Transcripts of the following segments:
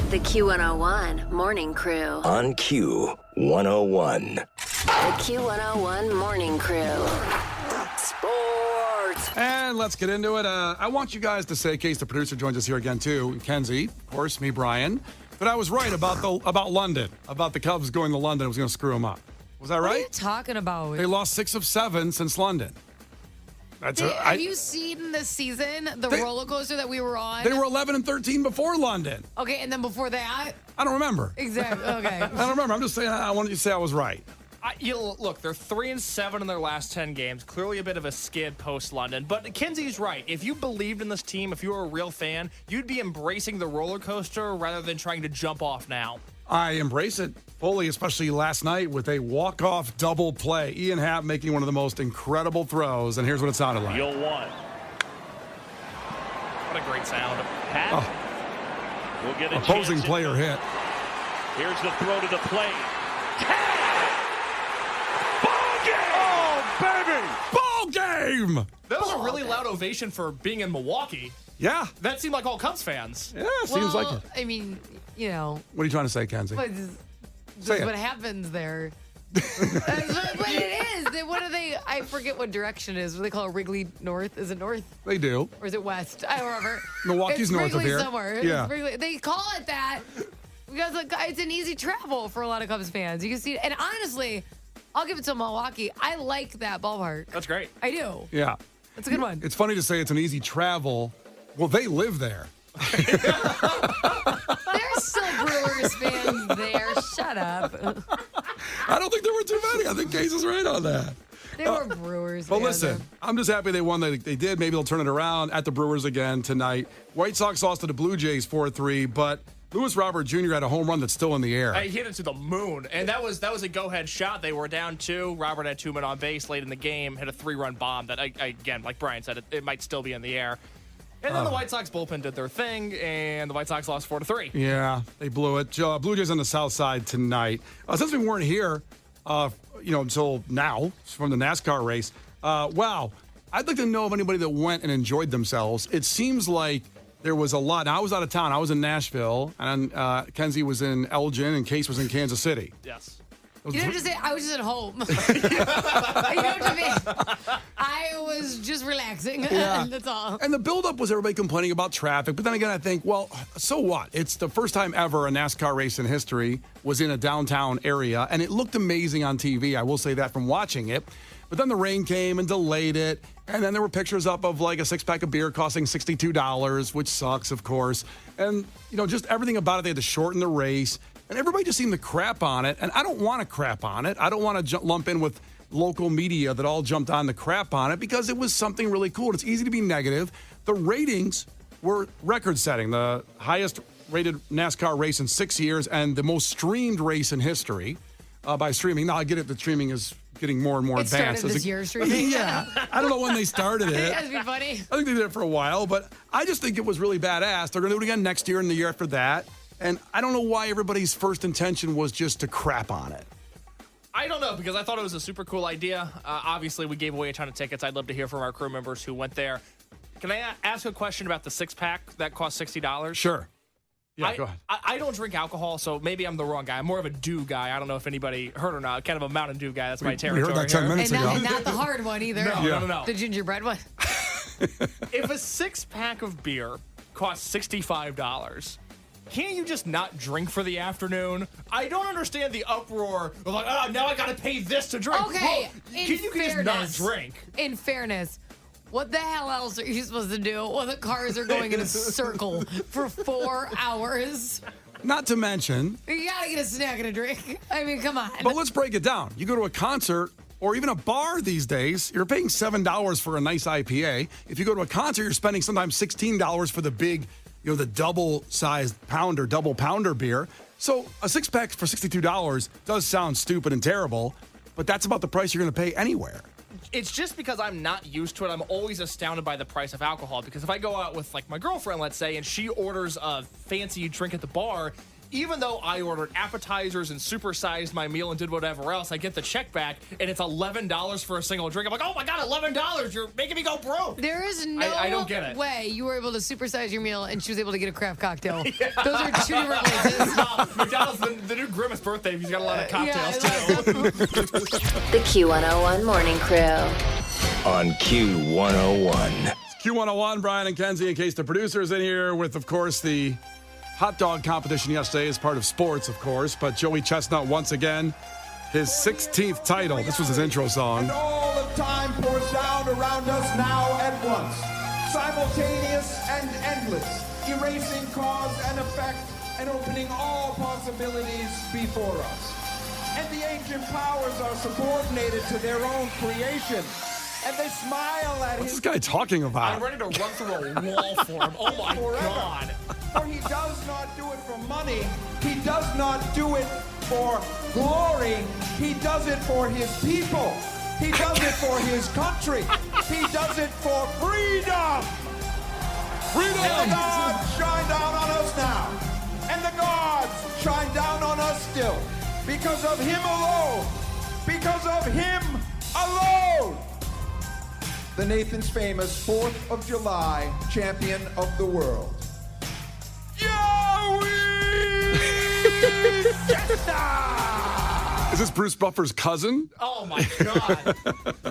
The Q101 Morning Crew. On Q101. The Q101 Morning Crew. Sports. And let's get into it. I want you guys to say, in case the producer joins us here again too, Kenzie, of course, me, Brian, that I was right about London, about the Cubs going to London. It was going to screw them up. Was that right? What are you talking about? They lost 6 of 7 since London. Have you seen this season, the roller coaster that we were on? They were 11 and 13 before London. Okay, and then before that? I don't remember. Exactly, okay. I don't remember. I'm just saying I wanted you to say I was right. Look, they're 3-7 in their last 10 games. Clearly a bit of a skid post-London. But Kenzie's right. If you believed in this team, if you were a real fan, you'd be embracing the roller coaster rather than trying to jump off now. I embrace it fully, especially last night with a walk-off double play. Ian Happ making one of the most incredible throws, and here's what it sounded like. You'll one. What a great sound. Happ will get a opposing player hit. Here's the throw to the plate. Ball game! That was a really loud ovation for being in Milwaukee. Yeah. That seemed like all Cubs fans. Yeah, seems like it. I mean, you know. What are you trying to say, Kenzie? That's what happens there. That's what it is. What do they? I forget what direction it is. What do they call it? Wrigley North? Is it north? They do. Or is it west? I don't remember. Milwaukee's it's north Wrigley of here. Somewhere. Yeah. They call it that because it's an easy travel for a lot of Cubs fans. You can see it. And honestly, I'll give it to Milwaukee. I like that ballpark. That's great. I do. Yeah. That's a good one. It's funny to say it's an easy travel. Well, they live there. There's still Brewers fans there. Shut up. I don't think there were too many. I think Case is right on that. There were Brewers But fans. listen, I'm just happy they won. They did. Maybe they'll turn it around at the Brewers again tonight. White Sox lost to the Blue Jays 4-3, but Lewis Robert Jr. had a home run that's still in the air. He hit it to the moon, and that was a go-ahead shot. They were down 2. Robert had 2 men on base late in the game, hit a 3-run bomb that, again, like Brian said, it might still be in the air. And then the White Sox bullpen did their thing, and the White Sox lost 4-3. Yeah, they blew it. Blue Jays on the south side tonight. Since we weren't here, until now from the NASCAR race, wow, I'd like to know of anybody that went and enjoyed themselves. It seems like there was a lot. Now, I was out of town. I was in Nashville, and Kenzie was in Elgin, and Case was in Kansas City. Yes. You don't have to say I was just at home. You don't have to be. I was just relaxing. Yeah. That's all. And the buildup was everybody complaining about traffic. But then again, I think, well, so what? It's the first time ever a NASCAR race in history was in a downtown area. And it looked amazing on TV. I will say that from watching it. But then the rain came and delayed it. And then there were pictures up of like a 6-pack of beer costing $62, which sucks, of course. And, just everything about it, they had to shorten the race. And everybody just seemed to crap on it. And I don't want to crap on it. I don't want to lump in with local media that all jumped on the crap on it because it was something really cool. It's easy to be negative. The ratings were record-setting, the highest-rated NASCAR race in 6 years and the most streamed race in history by streaming. Now, I get it. The streaming is getting more and more advanced. Started this year streaming. Yeah. I don't know when they started it. That'd be funny. I think they did it for a while, but I just think it was really badass. They're going to do it again next year and the year after that. And I don't know why everybody's first intention was just to crap on it. I don't know, because I thought it was a super cool idea. Obviously, we gave away a ton of tickets. I'd love to hear from our crew members who went there. Can I ask a question about the 6-pack that cost $60? Sure. Yeah, go ahead. I don't drink alcohol, so maybe I'm the wrong guy. I'm more of a Dew guy. I don't know if anybody heard or not. Kind of a Mountain Dew guy. That's my territory. We heard that 10 minutes And ago. not the hard one either. No. The gingerbread one. If a 6-pack of beer costs $65, can't you just not drink for the afternoon? I don't understand the uproar of like, oh, now I got to pay this to drink. Okay, Well, you can just not drink. In fairness, what the hell else are you supposed to do when the cars are going in a circle for 4 hours? Not to mention, You gotta get a snack and a drink. I mean, come on. but let's break it down. You go to a concert or even a bar these days, you're paying $7 for a nice IPA. If you go to a concert, you're spending sometimes $16 for the big, the double-sized double pounder beer. So a 6-pack for $62 does sound stupid and terrible, but that's about the price you're going to pay anywhere. It's just because I'm not used to it. I'm always astounded by the price of alcohol, because if I go out with like my girlfriend, let's say, and she orders a fancy drink at the bar, even though I ordered appetizers and supersized my meal and did whatever else, I get the check back and it's $11 for a single drink. I'm like, oh my God, $11. You're making me go broke. There is no I don't get it. way you were able to supersize your meal and she was able to get a craft cocktail. Those are two different places. McDonald's, the new Grimace birthday, he's got a lot of cocktails The Q101 Morning Crew. On Q101. Q101, Brian and Kenzie, in case the producer's in here with, of course, the hot dog competition yesterday as part of sports, of course. But Joey Chestnut, once again, his 16th title. This was his intro song. And all of time pours down around us now at once. Simultaneous and endless, erasing cause and effect and opening all possibilities before us. And the ancient powers are subordinated to their own creation. And they smile at What's his this guy talking I'm about? ready to run through a wall for him. Oh my God. For he does not do it for money. He does not do it for glory. He does it for his people. He does it for his country. He does it for freedom. Freedom! And the gods shine down on us now. And the gods shine down on us still. Because of him alone. Because of him alone. The Nathan's Famous 4th of July champion of the world. Joey Chestnut! Is this Bruce Buffer's cousin? Oh my God.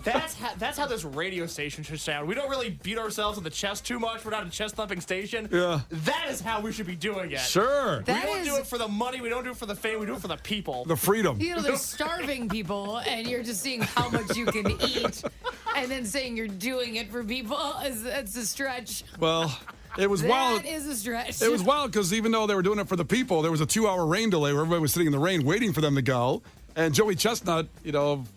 That's how this radio station should sound. We don't really beat ourselves in the chest too much. We're not a chest thumping station. Yeah. That is how we should be doing it. Sure. We That don't is- do it for the money. We don't do it for the fame. We do it for the people. The freedom. You know, there's starving people, and you're just seeing how much you can eat, and then saying you're doing it for people. It's a stretch. Well, it was wild. That is a stretch. It was wild because even though they were doing it for the people, there was a 2-hour rain delay where everybody was sitting in the rain waiting for them to go. And Joey Chestnut,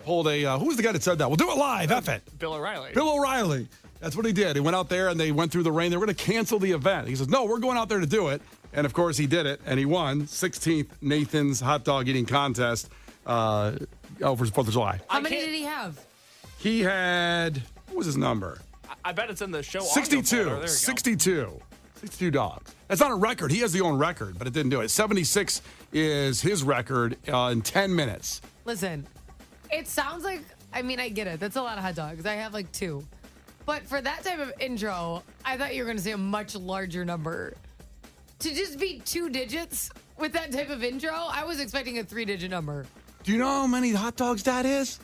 pulled a, who was the guy that said that? We'll do it live, F it. Bill O'Reilly. Bill O'Reilly. That's what he did. He went out there and they went through the rain. They were going to cancel the event. He says, no, we're going out there to do it. And of course he did it. And he won 16th Nathan's hot dog eating contest for 4th of July. How many did he have? He had, what was his number? I bet it's in the show. 62. There you go. 62. 62 dogs. That's not a record. He has the own record, but it didn't do it. 76 is his record in 10 minutes. Listen, it sounds like, I get it. That's a lot of hot dogs. I have like 2. But for that type of intro, I thought you were going to say a much larger number. To just be 2 digits with that type of intro, I was expecting a 3-digit number. Do you know how many hot dogs that is?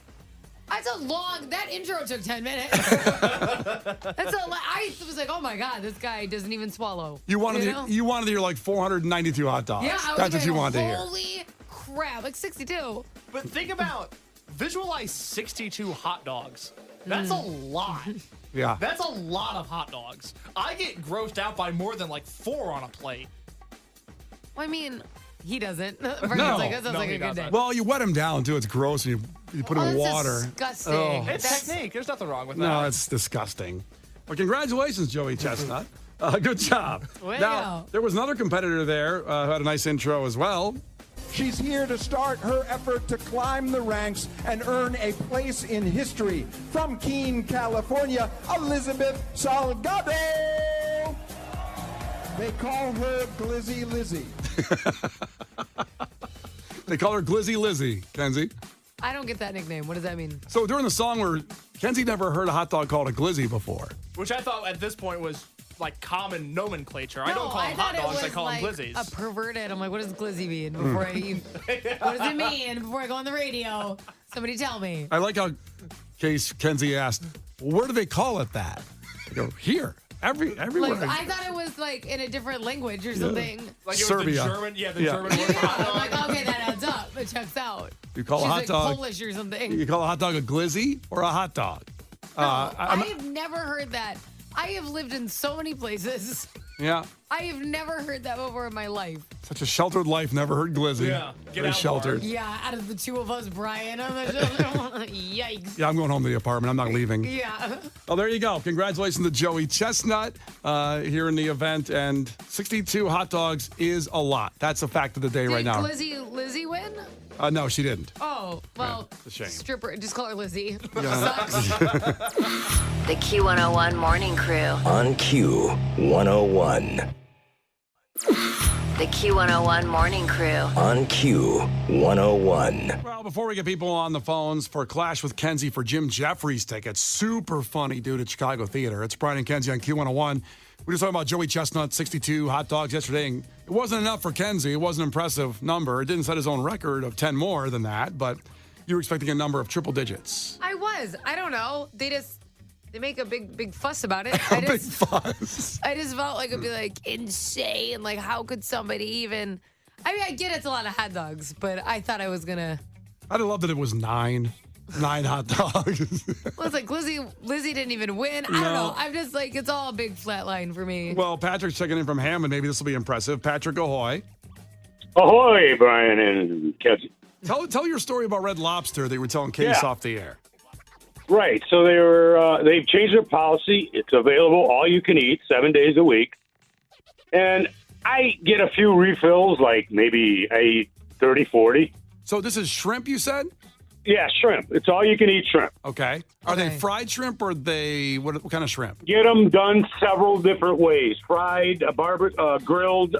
That intro took 10 minutes. That's a lot. I was like, oh my God, this guy doesn't even swallow. You wanted know? to hear like 492 hot dogs. Yeah, I was That's what like, you wanted to hear. holy crap, like 62. But think about, visualize 62 hot dogs. That's a lot. Yeah. That's a lot of hot dogs. I get grossed out by more than like 4 on a plate. Well, he doesn't. No. Like, that sounds No, like he a good day. doesn't. Well, you wet them down too. It's gross. And you put them in that's water. disgusting. Oh. It's That's- technique. There's nothing wrong with that. No, it's disgusting. Well, congratulations, Joey Chestnut. Good job. Way Now, to go. there was another competitor there who had a nice intro as well. She's here to start her effort to climb the ranks and earn a place in history. From Keene, California, Elizabeth Salgado. They call her Glizzy Lizzie. They call her Glizzy Lizzie, Kenzie. I don't get that nickname. What does that mean? So during the song where Kenzie never heard a hot dog called a glizzy before. Which I thought at this point was like common nomenclature. I don't call them thought hot dogs. it I was call like them glizzies. a perverted. I'm like, what does glizzy mean? Before I even, what does it mean before I go on the radio? Somebody tell me. I like how Kenzie asked, well, where do they call it that? I go, here. Everywhere. Like, I thought it was like in a different language or something. Like it was Serbia. the German, the Yeah. German word for hot I'm dog. like, okay, that adds up. It checks out. You call She's a hot like dog Polish or something. You call a hot dog a glizzy or a hot dog? I've never heard that. I have lived in so many places. Yeah. I have never heard that before in my life. Such a sheltered life, never heard glizzy. Yeah. Get Very out, sheltered. Yeah, out of the 2 of us, Brian, on the show. Yikes. Yeah, I'm going home to the apartment. I'm not leaving. Yeah. Oh, there you go. Congratulations to Joey Chestnut here in the event. And 62 hot dogs is a lot. That's a fact of the day right Did now. Glizzy Lizzie win? No, she didn't. Oh, well, it's a shame. stripper. Just call her Lizzie. Yeah. Sucks. The Q101 Morning Crew. On Q101. The Q101 Morning Crew. On Q101. Well, before we get people on the phones for Clash with Kenzie for Jim Jeffries tickets, super funny dude at Chicago Theater. It's Brian and Kenzie on Q101. We were just talking about Joey Chestnut, 62 hot dogs yesterday. And it wasn't enough for Kenzie. It was an impressive number. It didn't set his own record of 10 more than that, but you were expecting a number of triple digits. I was. I don't know. They make a big fuss about it. Big fuss. I just felt like it'd be like insane. Like, how could somebody even? I mean, I get it's a lot of hot dogs, but I thought I was gonna. I'd have loved that it was 9 hot dogs. Well, it's like Lizzie didn't even win. I don't know. I'm just like, it's all a big flat line for me. Well, Patrick's checking in from Hammond. Maybe this will be impressive. Patrick, ahoy. Ahoy, Brian and Kenzie. Tell your story about Red Lobster that you were telling Case off the air. Right. So they've changed their policy. It's available all you can eat 7 days a week. And I get a few refills, like maybe I eat 30, 40. So this is shrimp, you said? Yeah, shrimp. It's all you can eat shrimp. Okay. Are they fried shrimp or what kind of shrimp? Get them done several different ways. Fried, grilled,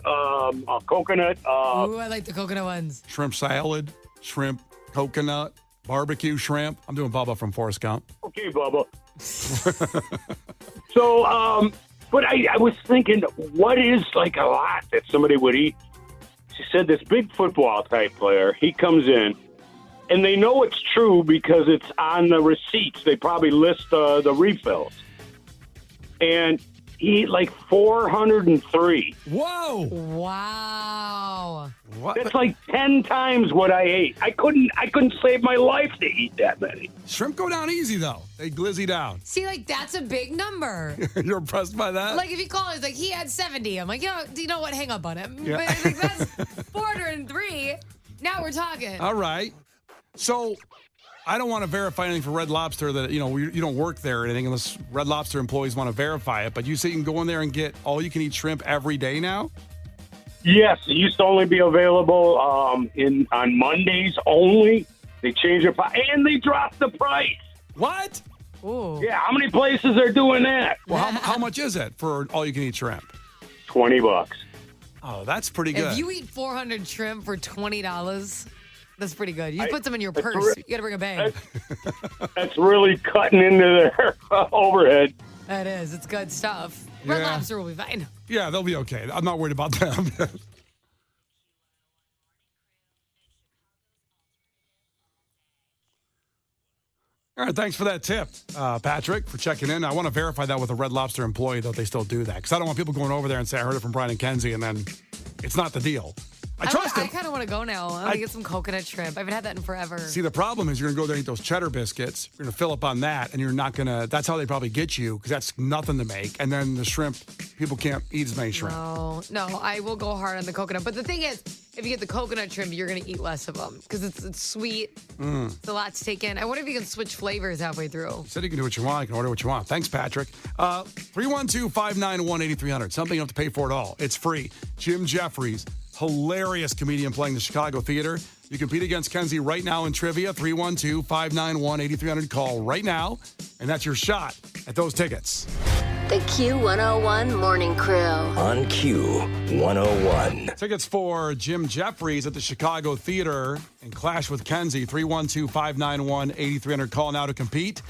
coconut. Ooh, I like the coconut ones. Shrimp salad, shrimp, coconut, barbecue shrimp. I'm doing Bubba from Forrest Gump. Okay, Bubba. So, but I was thinking, what is like a lot that somebody would eat? She said this big football type player, he comes in, and they know it's true because it's on the receipts. They probably list the refills. And he ate like 403. Whoa! Wow. What? That's like 10 times what I ate. I couldn't save my life to eat that many. Shrimp go down easy, though. They glizzy down. See, like, that's a big number. You're impressed by that? Like, if you call it, it's like, he had 70. I'm like, you know what? Hang up on him. Yeah. But I think that's 403. Now we're talking. All right. So I don't want to verify anything for Red Lobster that, you don't work there or anything unless Red Lobster employees want to verify it. But you say you can go in there and get all you can eat shrimp every day now? Yes, it used to only be available on Mondays only. They changed it, and they dropped the price. What? Ooh. Yeah, how many places are doing that? Well, how much is it for all you can eat shrimp? $20. Oh, that's pretty good. If you eat 400 shrimp for $20, that's pretty good. You put them in your purse. You got to bring a bag. That's really cutting into their overhead. That is. It's good stuff. Red Lobster will be fine. Yeah, they'll be okay. I'm not worried about them. All right, thanks for that tip, Patrick, for checking in. I want to verify that with a Red Lobster employee, though they still do that. Because I don't want people going over there and say, I heard it from Brian and Kenzie, and then it's not the deal. I trust him. I kind of want to go now. I want to get some coconut shrimp. I haven't had that in forever. See, the problem is you're going to go there and eat those cheddar biscuits. You're going to fill up on that, and you're not going to – that's how they probably get you because that's nothing to make. And then the shrimp, people can't eat as many shrimp. No, I will go hard on the coconut. But the thing is, if you get the coconut shrimp, you're going to eat less of them because it's sweet. It's a lot to take in. I wonder if you can switch flavors halfway through. You said you can do what you want. You can order what you want. Thanks, Patrick. 312-591-8300. Something you don't have to pay for at all. It's free. Jim Jeffries. Hilarious comedian playing the Chicago Theater. You compete against Kenzie right now in trivia. 312-591-8300. Call right now, and that's your shot at those tickets. The Q101 Morning Crew. On Q101. Tickets for Jim Jeffries at the Chicago Theater and Clash with Kenzie. 312-591-8300. Call now to compete.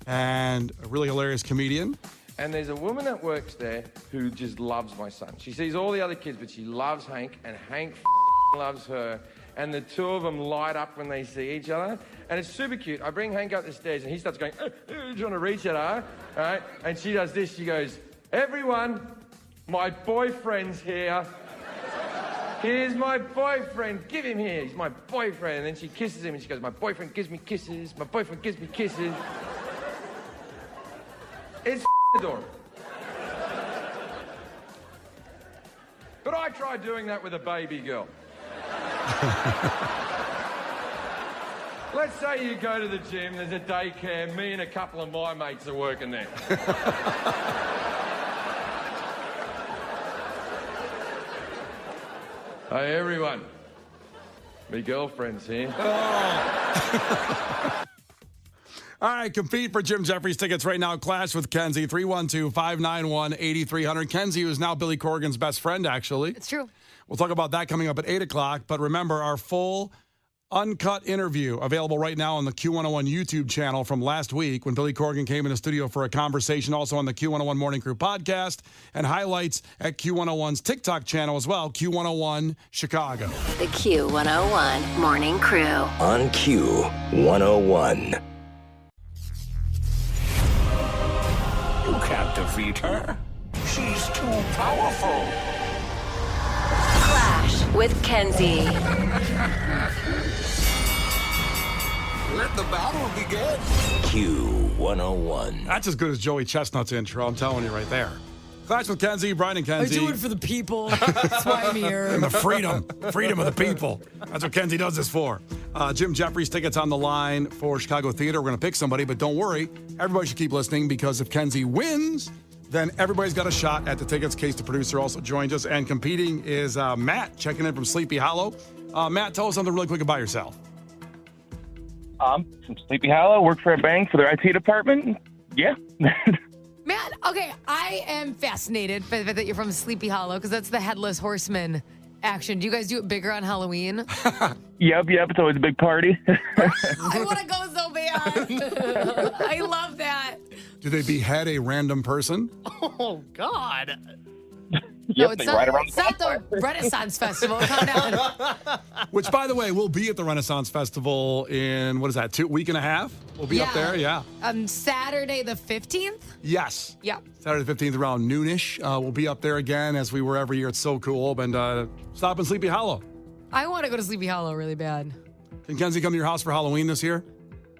And a really hilarious comedian. And there's a woman that works there who just loves my son. She sees all the other kids, but she loves Hank, and Hank loves her. And the two of them light up when they see each other. And it's super cute. I bring Hank up the stairs, and he starts going, trying to reach at her. All right? And she does this. She goes, everyone, my boyfriend's here. Here's my boyfriend. Give him here. He's my boyfriend. And then she kisses him, and she goes, my boyfriend gives me kisses. My boyfriend gives me kisses. It's adorable. But I tried doing that with a baby girl. Let's say you go to the gym, there's a daycare, me and a couple of my mates are working there. Hey, everyone. My girlfriend's here. All right, compete for Jim Jeffries tickets right now. Clash with Kenzie, 312-591-8300. Kenzie, who is now Billy Corgan's best friend, actually. It's true. We'll talk about that coming up at 8 o'clock. But remember, our full uncut interview available right now on the Q101 YouTube channel from last week when Billy Corgan came in the studio for a conversation, also on the Q101 Morning Crew podcast, and highlights at Q101's TikTok channel as well, Q101 Chicago. The Q101 Morning Crew. On Q101. You can't defeat her. She's too powerful. Clash with Kenzie. Let the battle begin. Q101. That's as good as Joey Chestnut's intro, I'm telling you right there. Clash with Kenzie, Brian and Kenzie. I do it for the people. That's why I'm here. And the freedom of the people. That's what Kenzie does this for. Jim Jeffries tickets on the line for Chicago Theater. We're going to pick somebody, but don't worry. Everybody should keep listening because if Kenzie wins, then everybody's got a shot at the tickets. Case the producer also joins us. And competing is Matt checking in from Sleepy Hollow. Matt, tell us something really quick about yourself. From Sleepy Hollow, work for a bank for their IT department. Yeah. Matt, okay, I am fascinated by the fact that you're from Sleepy Hollow because that's the Headless Horseman action. Do you guys do it bigger on Halloween? Yep. It's always a big party. I want to go so bad. I love that. Do they behead a random person? Oh, God. Yep, they ride around it's not the Renaissance Festival. Calm down. Which, by the way, we'll be at the Renaissance Festival in, what is that, week and a half? We'll be up there, yeah. Saturday the 15th? Yes. Yeah. Saturday the 15th around noonish. We'll be up there again as we were every year. It's so cool. And stop in Sleepy Hollow. I want to go to Sleepy Hollow really bad. Can Kenzie come to your house for Halloween this year?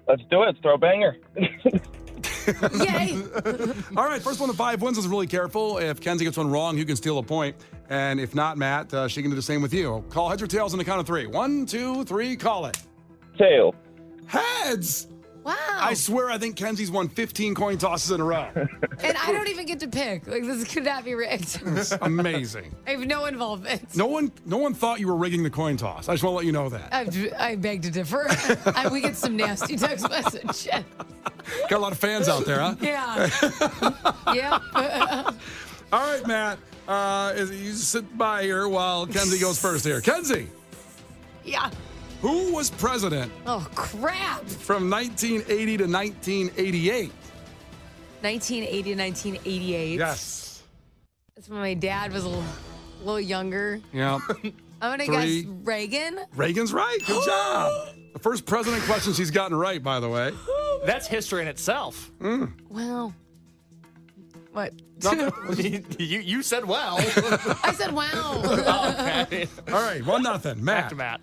Let's do it. Let's throw a banger. Yay. All right, first one to 5 wins is really careful. If Kenzie gets one wrong, you can steal a point. And if not, Matt, she can do the same with you. Call heads or tails on the count of 3. 1, 2, 3, call it. Tail. Heads! Wow. I swear I think Kenzie's won 15 coin tosses in a row. And I don't even get to pick. Like, this could not be rigged. It's amazing. I have no involvement. No one thought you were rigging the coin toss. I just want to let you know that. I beg to differ. We get some nasty text message. Got a lot of fans out there, huh? Yeah. Yeah. All right, Matt. You sit by here while Kenzie goes first here. Kenzie, Yeah. who was president Oh, crap. from 1980 to 1988? 1980 to 1988. Yes. That's when my dad was a little younger. Yeah. I'm going to 3. guess Reagan. Reagan's right. Good job. The first president question she's gotten right, by the way. That's history in itself. Well, what? You said well. I said, wow. Okay. All right, 1-0. Matt. Back to Matt.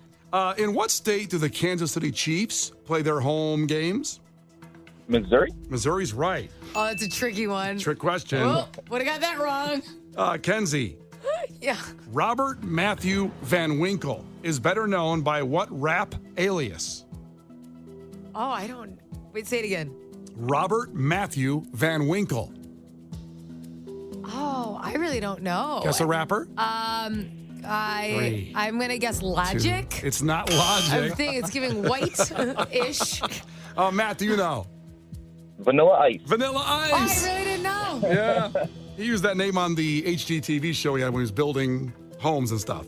In what state do the Kansas City Chiefs play their home games? Missouri. Missouri's right. Oh, that's a tricky one. Trick question. Oh, would have got that wrong. Kenzie, Yeah. Robert Matthew Van Winkle is better known by what rap alias? Oh, I don't. Wait, say it again. Robert Matthew Van Winkle. Oh, I really don't know. Guess a rapper? 3, I'm gonna guess Logic. 2. It's not I Logic. think it's giving white-ish. Matt, do you know? Vanilla Ice. Vanilla Oh, I Ice. really didn't know. Yeah. He used that name on the HGTV show he had when he was building homes and stuff.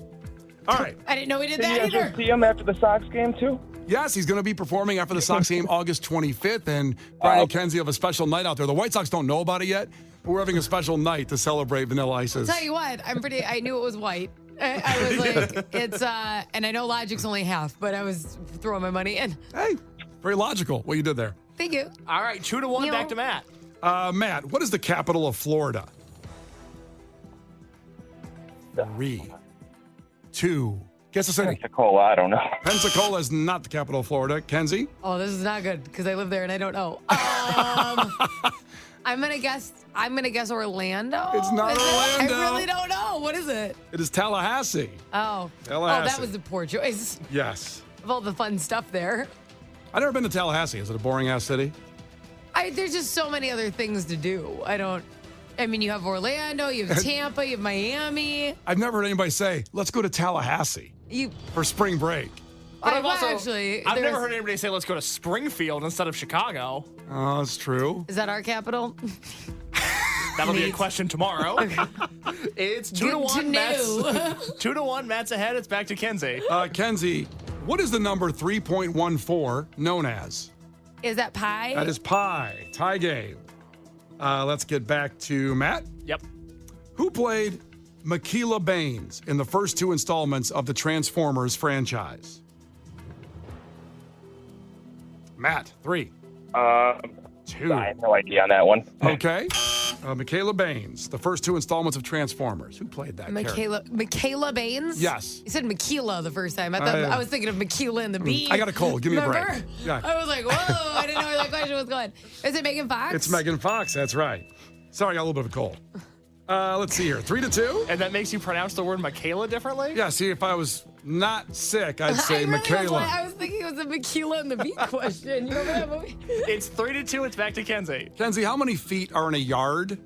All right. I didn't know he did Did you that guys either. just see him after the Sox game, too? Yes, he's going to be performing after the Sox game August 25th. And Brian and Kenzie have a special night out there. The White Sox don't know about it yet, but we're having a special night to celebrate Vanilla Ice's. Tell you what, I knew it was white. I was like, it's, and I know Logic's only half, but I was throwing my money in. Hey, very logical what you did there. Thank you. All right, 2-1. Back to Matt. Matt, what is the capital of Florida? 3, 2. Guess the city. Pensacola, I don't know. Pensacola is not the capital of Florida. Kenzie? Oh, this is not good because I live there and I don't know. I'm gonna guess Orlando. It's not Orlando. I really don't know. What is it? It is Tallahassee. Oh, Tallahassee. that was the poor choice Yes. of all the fun stuff there. I've never been to Tallahassee. Is it a boring ass city? There's just so many other things to do. I mean, you have Orlando, you have Tampa, you have Miami. I've never heard anybody say, let's go to Tallahassee for spring break. But I've never heard anybody say, let's go to Springfield instead of Chicago. Oh, that's true. Is that our capital? That'll be a question tomorrow. It's 2-1 Mets. 2-1 Mets ahead. It's back to Kenzie. Kenzie, what is the number 3.14 known as? Is that pi? That is pi. Tie game. Let's get back to Matt. Yep. Who played Mikaela Baines in the first 2 installments of the Transformers franchise? Matt, 3. 2. I have no idea on that one. Okay. Mikaela Baines, the first 2 installments of Transformers. Who played that character? Mikaela Baines? Yes. You said Mikaela the first time. I was thinking of Mikaela and the Bee. I got a cold. Give me a break. Remember? Yeah. I was like, whoa, I didn't know where that question was going. Is it Megan Fox? It's Megan Fox. That's right. Sorry, I got a little bit of a cold. Let's see here. 3-2. And that makes you pronounce the word Mikaela differently? Yeah, see, if I was not sick, I'd say That's why Mikaela. I was thinking it was a Mikaela and the Bee question. You remember that movie? It's 3-2. It's back to Kenzie. Kenzie, how many feet are in a yard?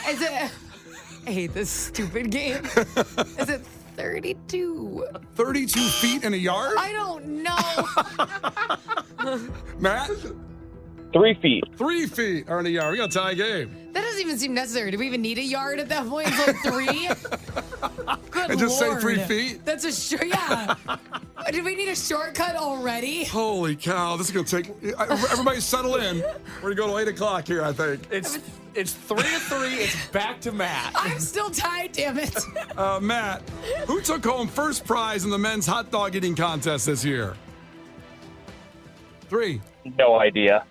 Is it? I hate this stupid game. Is it 32? 32 feet in a yard? I don't know. Matt? 3 feet. 3 feet are in a yard. We got a tie game. That doesn't even seem necessary. Do we even need a yard at that point? It's like 3? Good And just Lord. say 3 feet? That's yeah. Did we need a shortcut already? Holy cow, this is going to take... Everybody settle in. We're going to go to 8 o'clock here, I think. It's 3-3. It's back to Matt. I'm still tied, damn it. Matt, who took home first prize in the men's hot dog eating contest this year? 3. No idea.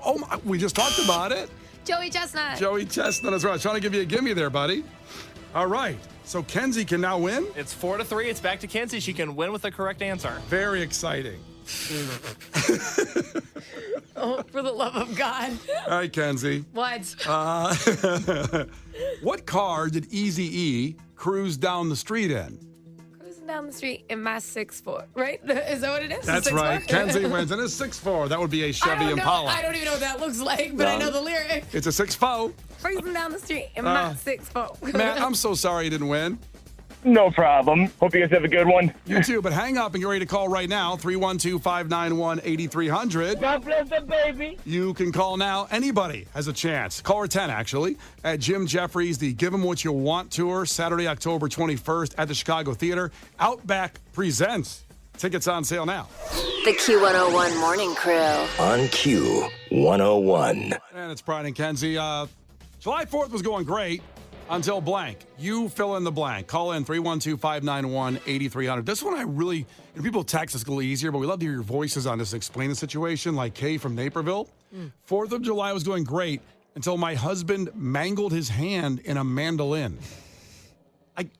Oh, my, we just talked about it. Joey Chestnut. Joey Chestnut is right. I was trying to give you a gimme there, buddy. All right. So Kenzie can now win? It's 4-3. It's back to Kenzie. She can win with the correct answer. Very exciting. Oh, for the love of God. All right, Kenzie. What? What car did Eazy-E cruise down the street in? Cruising down the street in my 6'4", right? Is that what it is? That's right. Kenzie wins in a 6'4". That would be a Chevy Impala. I don't even know what that looks like, but I know the lyric. It's a 6'4". Cruising down the street in my 6'4". Matt, I'm so sorry you didn't win. No problem. Hope you guys have a good one. You too, but hang up and get ready to call right now, 312-591-8300. God bless the baby. You can call now. Anybody has a chance. Caller 10, actually, at Jim Jeffries, the Give 'Em What You Want tour, Saturday, October 21st at the Chicago Theater. Outback presents. Tickets on sale now. The Q101 Morning Crew. On Q101. And it's Brian and Kenzie. July 4th was going great. Until blank. You fill in the blank. Call in 312-591-8300. This one I really, people text, it's a little easier, but we love to hear your voices on this. Explain the situation, like Kay from Naperville. 4th of July was going great until my husband mangled his hand in a mandolin.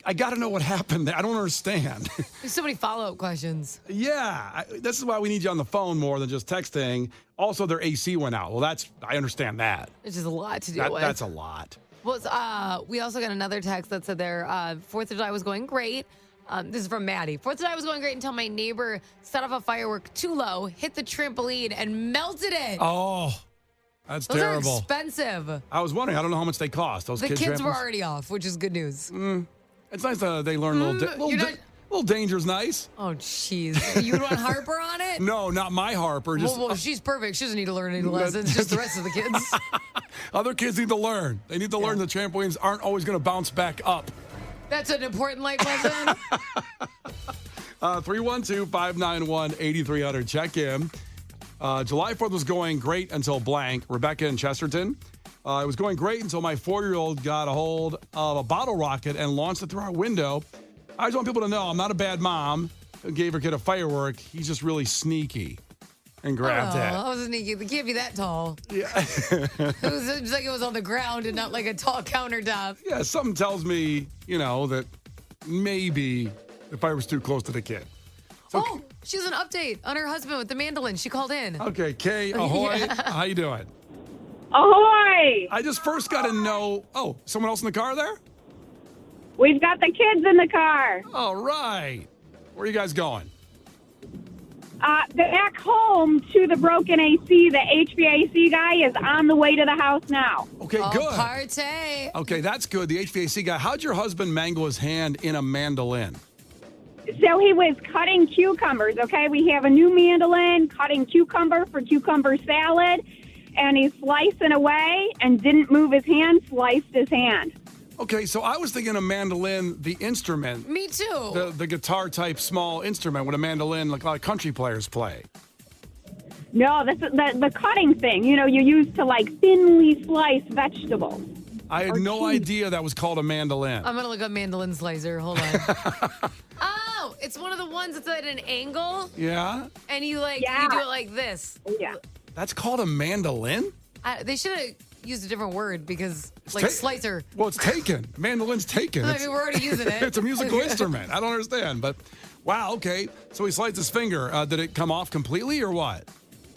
I got to know what happened there. I don't understand. There's so many follow-up questions. Yeah. This is why we need you on the phone more than just texting. Also, their AC went out. Well, I understand that. It's just a lot to deal with. That's a lot. Well, we also got another text that said their 4th of July was going great. This is from Maddie. 4th of July was going great until my neighbor set off a firework too low, hit the trampoline, and melted it. Oh, that's Those terrible. are expensive. I was wondering. I don't know how much they cost. Those The kids were trampolines. already off, which is good news. It's nice that they learn little danger's nice. Oh, jeez. You would want Harper on it? No, not my Harper. Just Well, she's perfect. She doesn't need to learn any lessons. Just the rest of the kids. other kids need to learn. They need to learn the trampolines aren't always going to bounce back up. That's an important life lesson. 312-591-8300. Check in. July 4th was going great until blank. Rebecca in Chesterton. It was going great until my 4-year-old got a hold of a bottle rocket and launched it through our window. I just want people to know I'm not a bad mom who gave her kid a firework. He's just really sneaky and grabbed it. I was sneaky. They can't be that tall. Yeah. It was like it was on the ground and not like a tall countertop. Yeah, something tells me, that maybe the fire was too close to the kid. So, She has an update on her husband with the mandolin. She called in. Okay, Kay, ahoy. Yeah. How you doing? Ahoy! I just first got to know, someone else in the car there? We've got the kids in the car. All right. Where are you guys going? Back home to the broken AC. The HVAC guy is on the way to the house now. Okay, good. Party. Okay, that's good. The HVAC guy. How'd your husband mangle his hand in a mandolin? So he was cutting cucumbers, okay? We have a new mandolin, cutting cucumber for cucumber salad, and he's slicing away and didn't move his hand, sliced his hand. Okay, so I was thinking a mandolin, the instrument. Me too. The guitar type small instrument with a mandolin like a lot of country players play. No, that's the cutting thing, you use to like thinly slice vegetables. I had no idea that was called a mandolin. I'm going to look up mandolin slicer. Hold on. Oh, it's one of the ones that's at an angle. Yeah? And you do it like this. Yeah. That's called a mandolin? They should have used a different word because, It's slicer. Well, it's taken. Mandolin's taken. I mean, we're already using it. It's a musical instrument. I don't understand. But, wow, okay. So he sliced his finger. Did it come off completely or what?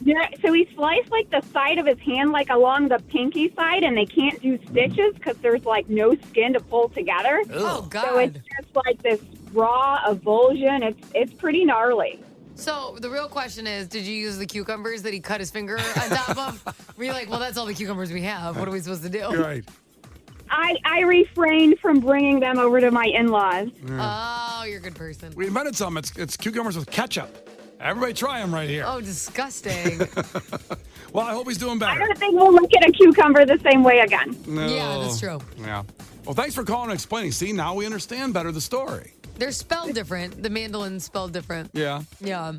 Yeah, so he sliced like the side of his hand, like along the pinky side, and they can't do stitches because there's like no skin to pull together. Oh, God. So it's just like this raw avulsion. It's pretty gnarly. So the real question is, did you use the cucumbers that he cut his finger on top of? Were you like, well, that's all the cucumbers we have. What are we supposed to do? Right. I refrained from bringing them over to my in-laws. Oh, you're a good person. We invented some. It's cucumbers with ketchup. Everybody try them right here. Oh, disgusting. Well, I hope he's doing I better. don't think we'll look at a cucumber the same way again. No. Yeah, that's true. Yeah. Well, thanks for calling and explaining. See, now we understand better the story. They're spelled different. The mandolin's spelled different. Yeah. Yeah.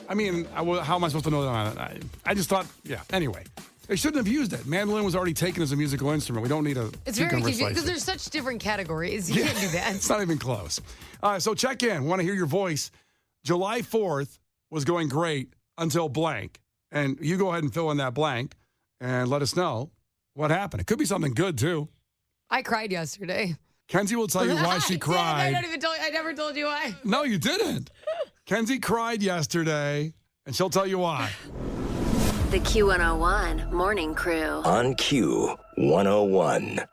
I mean, how am I supposed to know that? I just thought, yeah. Anyway, they shouldn't have used it. Mandolin was already taken as a musical instrument. We don't need a It's very cucumber confusing because slicer. there's such different categories. You can't do that. It's not even close. All right, so check in. Want to hear your voice. July 4th was going great until blank. And you go ahead and fill in that blank and let us know what happened. It could be something good, too. I cried yesterday. Kenzie will tell you why she cried. I never told you why. No, you didn't. Kenzie cried yesterday, and she'll tell you why. The Q101 Morning Crew. On Q101.